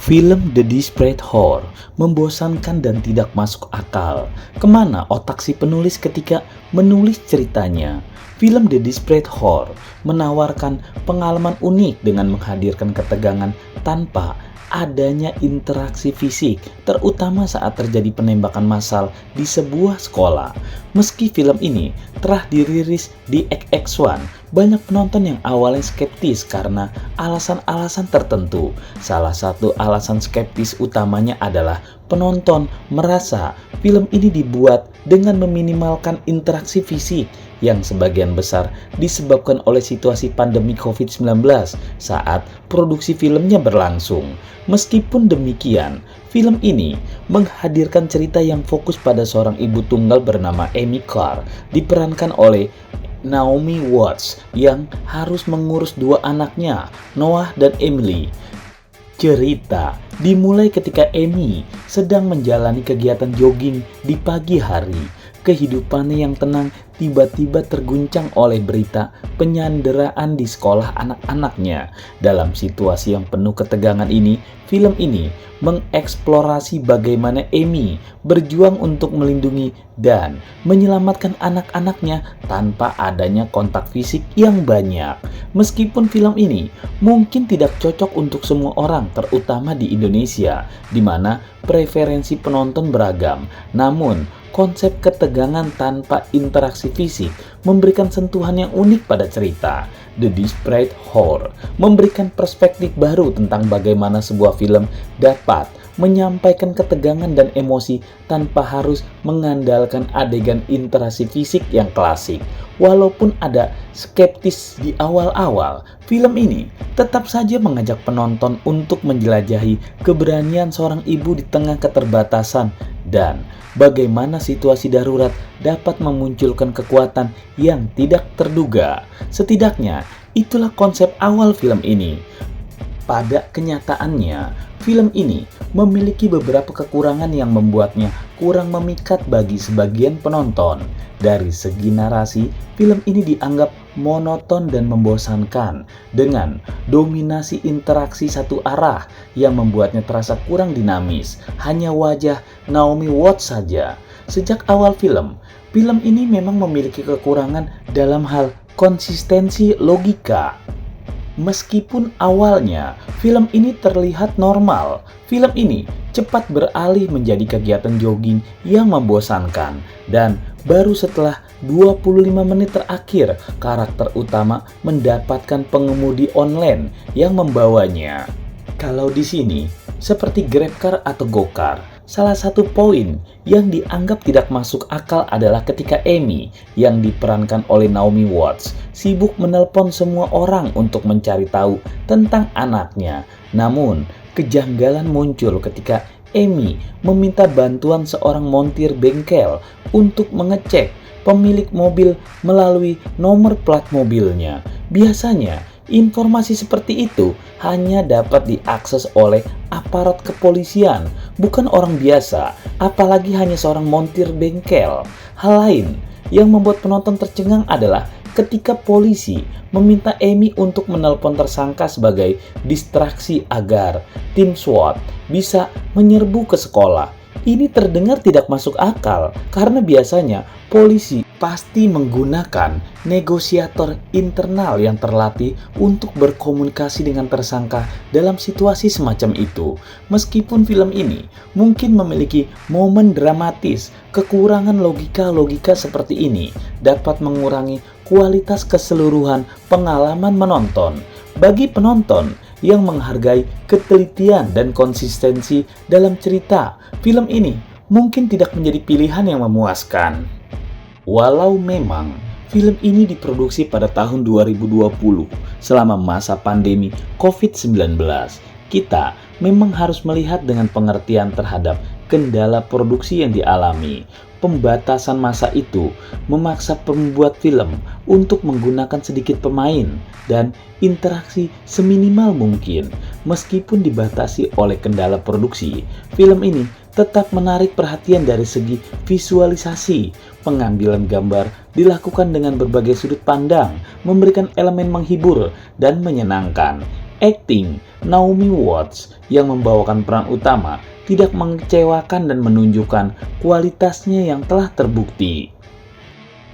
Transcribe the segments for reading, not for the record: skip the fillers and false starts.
Film The Desperate Horror membosankan dan tidak masuk akal. Kemana otak si penulis ketika menulis ceritanya? Film The Desperate Horror menawarkan pengalaman unik dengan menghadirkan ketegangan tanpa adanya interaksi fisik, terutama saat terjadi penembakan massal di sebuah sekolah. Meski film ini telah dirilis di XX1, banyak penonton yang awalnya skeptis karena alasan-alasan tertentu. Salah satu alasan skeptis utamanya adalah penonton merasa film ini dibuat dengan meminimalkan interaksi fisik yang sebagian besar disebabkan oleh situasi pandemi COVID-19 saat produksi filmnya berlangsung. Meskipun demikian, film ini menghadirkan cerita yang fokus pada seorang ibu tunggal bernama Amy Carr, diperankan oleh Naomi Watts yang harus mengurus dua anaknya, Noah dan Emily. Cerita dimulai ketika Amy sedang menjalani kegiatan jogging di pagi hari. Kehidupannya yang tenang tiba-tiba terguncang oleh berita penyanderaan di sekolah anak-anaknya. Dalam situasi yang penuh ketegangan ini, film ini mengeksplorasi bagaimana Amy berjuang untuk melindungi dan menyelamatkan anak-anaknya tanpa adanya kontak fisik yang banyak. Meskipun film ini mungkin tidak cocok untuk semua orang, terutama di Indonesia, di mana preferensi penonton beragam, namun konsep ketegangan tanpa interaksi fisik memberikan sentuhan yang unik pada cerita. The Desperate Horror memberikan perspektif baru tentang bagaimana sebuah film dapat menyampaikan ketegangan dan emosi tanpa harus mengandalkan adegan interaksi fisik yang klasik. Walaupun ada skeptis di awal-awal, film ini tetap saja mengajak penonton untuk menjelajahi keberanian seorang ibu di tengah keterbatasan dan bagaimana situasi darurat dapat memunculkan kekuatan yang tidak terduga. Setidaknya, itulah konsep awal film ini. Pada kenyataannya, film ini memiliki beberapa kekurangan yang membuatnya kurang memikat bagi sebagian penonton. Dari segi narasi, film ini dianggap monoton dan membosankan dengan dominasi interaksi satu arah yang membuatnya terasa kurang dinamis. Hanya wajah Naomi Watts saja. Sejak awal film ini memang memiliki kekurangan dalam hal konsistensi logika. Meskipun awalnya film ini terlihat normal, film ini cepat beralih menjadi kegiatan jogging yang membosankan, dan baru setelah 25 menit terakhir karakter utama mendapatkan pengemudi online yang membawanya. Kalau di sini seperti GrabCar atau GoCar, salah satu poin yang dianggap tidak masuk akal adalah ketika Amy yang diperankan oleh Naomi Watts sibuk menelpon semua orang untuk mencari tahu tentang anaknya. Namun, kejanggalan muncul ketika Amy meminta bantuan seorang montir bengkel untuk mengecek pemilik mobil melalui nomor plat mobilnya. Biasanya, informasi seperti itu hanya dapat diakses oleh aparat kepolisian, bukan orang biasa, apalagi hanya seorang montir bengkel. Hal lain yang membuat penonton tercengang adalah ketika polisi meminta Amy untuk menelpon tersangka sebagai distraksi agar tim SWAT bisa menyerbu ke sekolah. Ini terdengar tidak masuk akal karena biasanya polisi pasti menggunakan negosiator internal yang terlatih untuk berkomunikasi dengan tersangka dalam situasi semacam itu. Meskipun film ini mungkin memiliki momen dramatis, kekurangan logika seperti ini dapat mengurangi kualitas keseluruhan pengalaman menonton. Bagi penonton yang menghargai ketelitian dan konsistensi dalam cerita, film ini mungkin tidak menjadi pilihan yang memuaskan. Walau memang film ini diproduksi pada tahun 2020 selama masa pandemi COVID-19, kita memang harus melihat dengan pengertian terhadap kendala produksi yang dialami. Pembatasan masa itu memaksa pembuat film untuk menggunakan sedikit pemain dan interaksi seminimal mungkin. Meskipun dibatasi oleh kendala produksi, film ini tetap menarik perhatian dari segi visualisasi. Pengambilan gambar dilakukan dengan berbagai sudut pandang, memberikan elemen menghibur dan menyenangkan. Akting Naomi Watts yang membawakan peran utama tidak mengecewakan dan menunjukkan kualitasnya yang telah terbukti.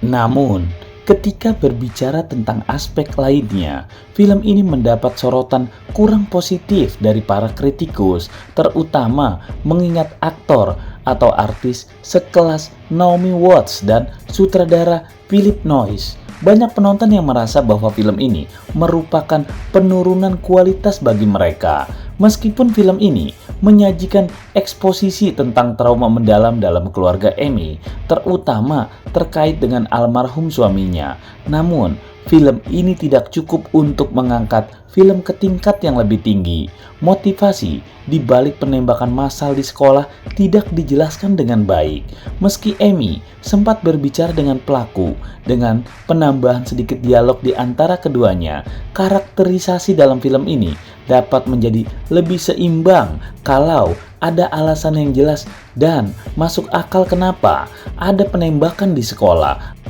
Namun, ketika berbicara tentang aspek lainnya, film ini mendapat sorotan kurang positif dari para kritikus, terutama mengingat aktor atau artis sekelas Naomi Watts dan sutradara Philip Noyce. Banyak penonton yang merasa bahwa film ini merupakan penurunan kualitas bagi mereka. Meskipun film ini menyajikan eksposisi tentang trauma mendalam dalam keluarga Amy, terutama terkait dengan almarhum suaminya. Namun, film ini tidak cukup untuk mengangkat film ke tingkat yang lebih tinggi. Motivasi di balik penembakan massal di sekolah tidak dijelaskan dengan baik. Meski Amy sempat berbicara dengan pelaku dengan penambahan sedikit dialog di antara keduanya, karakterisasi dalam film ini dapat menjadi lebih seimbang kalau ada alasan yang jelas dan masuk akal kenapa ada penembakan di sekolah.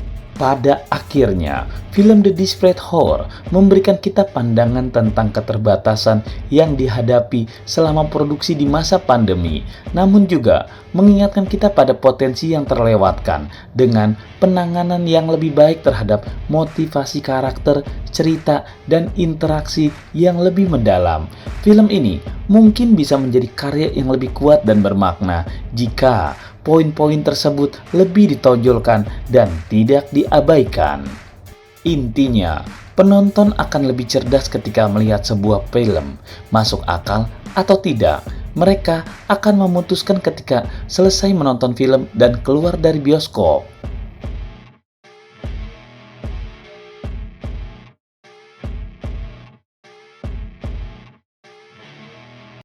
Pada akhirnya, film The Desperate Hour memberikan kita pandangan tentang keterbatasan yang dihadapi selama produksi di masa pandemi, namun juga mengingatkan kita pada potensi yang terlewatkan dengan penanganan yang lebih baik terhadap motivasi karakter, cerita, dan interaksi yang lebih mendalam. Film ini mungkin bisa menjadi karya yang lebih kuat dan bermakna jika poin-poin tersebut lebih ditonjolkan dan tidak diabaikan. Intinya, penonton akan lebih cerdas ketika melihat sebuah film masuk akal atau tidak. Mereka akan memutuskan ketika selesai menonton film dan keluar dari bioskop.